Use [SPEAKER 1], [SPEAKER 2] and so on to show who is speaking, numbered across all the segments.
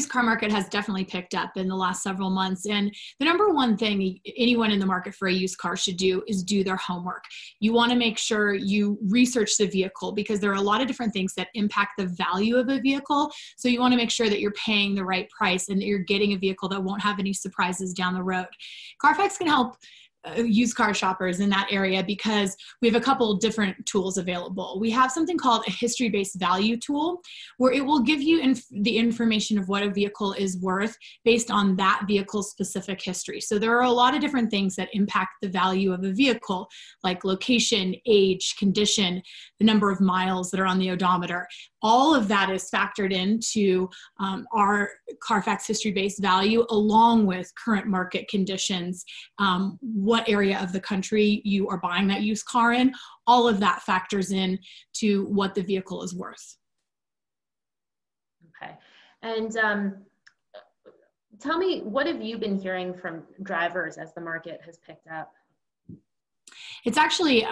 [SPEAKER 1] used car market has definitely picked up in the last several months. And the number one thing anyone in the market for a used car should do is do their homework. You want to make sure you research the vehicle, because there are a lot of different things that impact the value of a vehicle. So you want to make sure that you're paying the right price and that you're getting a vehicle that won't have any surprises down the road. Carfax can help used car shoppers in that area because we have a couple different tools available. We have something called a history-based value tool, where it will give you the information of what a vehicle is worth based on that vehicle's specific history. So there are a lot of different things that impact the value of a vehicle, like location, age, condition, the number of miles that are on the odometer. All of that is factored into our Carfax history-based value, along with current market conditions, what area of the country you are buying that used car in. All of that factors in to what the vehicle is worth.
[SPEAKER 2] Okay. And tell me, what have you been hearing from drivers as the market has picked up?
[SPEAKER 1] It's actually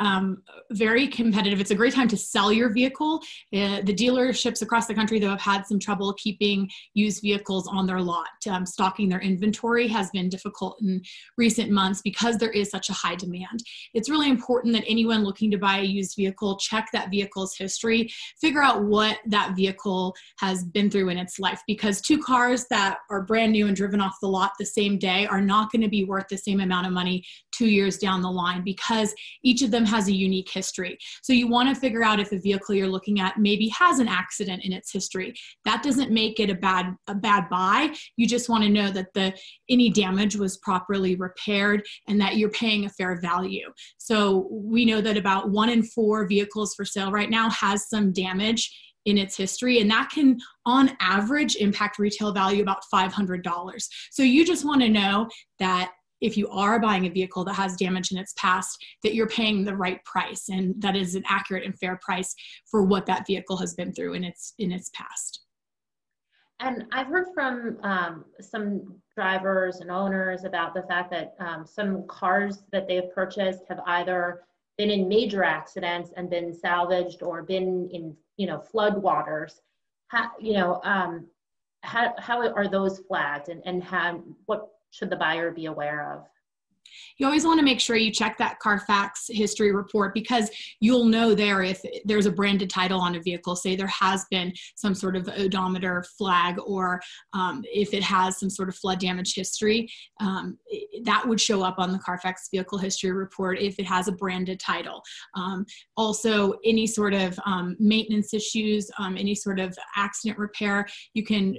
[SPEAKER 1] very competitive. It's a great time to sell your vehicle. The dealerships across the country, though, have had some trouble keeping used vehicles on their lot. Stocking their inventory has been difficult in recent months because there is such a high demand. It's really important that anyone looking to buy a used vehicle check that vehicle's history, figure out what that vehicle has been through in its life, because two cars that are brand new and driven off the lot the same day are not going to be worth the same amount of money 2 years down the line, because each of them has a unique history. So you want to figure out if the vehicle you're looking at maybe has an accident in its history. That doesn't make it a bad buy. You just want to know that any damage was properly repaired and that you're paying a fair value. So we know that about 1 in 4 vehicles for sale right now has some damage in its history, and that can, on average, impact retail value about $500. So you just want to know that if you are buying a vehicle that has damage in its past, that you're paying the right price, and that is an accurate and fair price for what that vehicle has been through in its past.
[SPEAKER 2] And I've heard from some drivers and owners about the fact that some cars that they've purchased have either been in major accidents and been salvaged, or been in flood waters. How are those flagged, and what should the buyer be aware of?
[SPEAKER 1] You always want to make sure you check that Carfax history report, because you'll know there if there's a branded title on a vehicle, say there has been some sort of odometer flag, or if it has some sort of flood damage history, that would show up on the Carfax vehicle history report if it has a branded title. Also, any sort of maintenance issues, any sort of accident repair, you can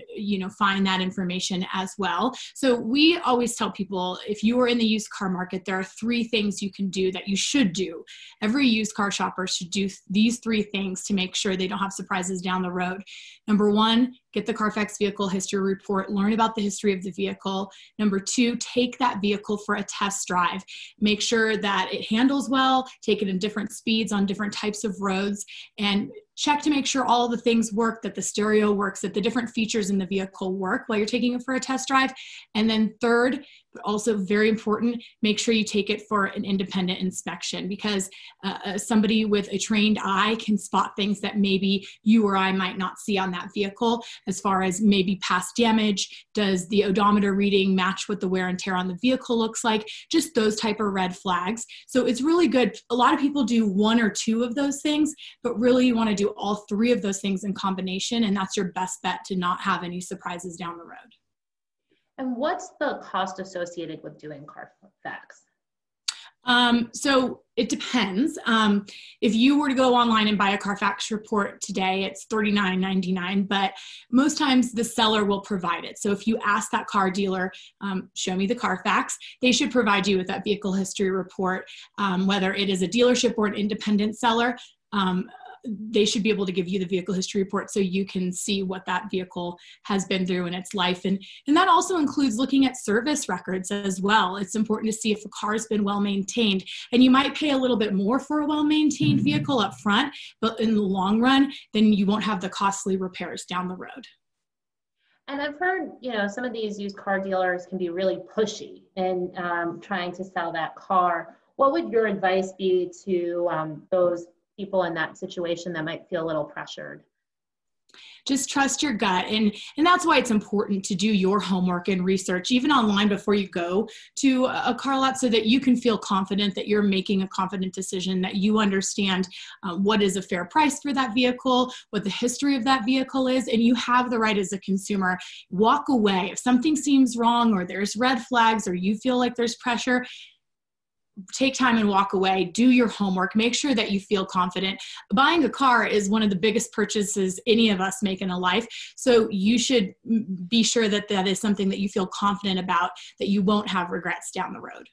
[SPEAKER 1] find that information as well. So we always tell people, if you are in the used car market, there are 3 things you can do that you should do. Every used car shopper should do these 3 things to make sure they don't have surprises down the road. Number 1, get the Carfax vehicle history report, learn about the history of the vehicle. Number 2, take that vehicle for a test drive. Make sure that it handles well, take it in different speeds on different types of roads, and check to make sure all the things work, that the stereo works, that the different features in the vehicle work while you're taking it for a test drive. And then third, but also very important, make sure you take it for an independent inspection, because somebody with a trained eye can spot things that maybe you or I might not see on that vehicle, as far as maybe past damage. Does the odometer reading match what the wear and tear on the vehicle looks like? Just those type of red flags. So it's really good. A lot of people do 1 or 2 of those things, but really you want to do all 3 of those things in combination, and that's your best bet to not have any surprises down the road.
[SPEAKER 2] And what's the cost associated with doing Carfax?
[SPEAKER 1] So it depends. If you were to go online and buy a Carfax report today, it's $39.99, but most times the seller will provide it. So if you ask that car dealer, show me the Carfax, they should provide you with that vehicle history report, whether it is a dealership or an independent seller. They should be able to give you the vehicle history report so you can see what that vehicle has been through in its life. And that also includes looking at service records as well. It's important to see if the car's been well maintained. And you might pay a little bit more for a well-maintained vehicle up front, but in the long run, then you won't have the costly repairs down the road.
[SPEAKER 2] And I've heard, some of these used car dealers can be really pushy in trying to sell that car. What would your advice be to those people in that situation that might feel a little pressured?
[SPEAKER 1] Just trust your gut. And that's why it's important to do your homework and research, even online, before you go to a car lot, so that you can feel confident that you're making a confident decision, that you understand what is a fair price for that vehicle, what the history of that vehicle is, and you have the right as a consumer. Walk away. If something seems wrong, or there's red flags, or you feel like there's pressure, take time and walk away. Do your homework. Make sure that you feel confident. Buying a car is one of the biggest purchases any of us make in a life. So you should be sure that that is something that you feel confident about, that you won't have regrets down the road.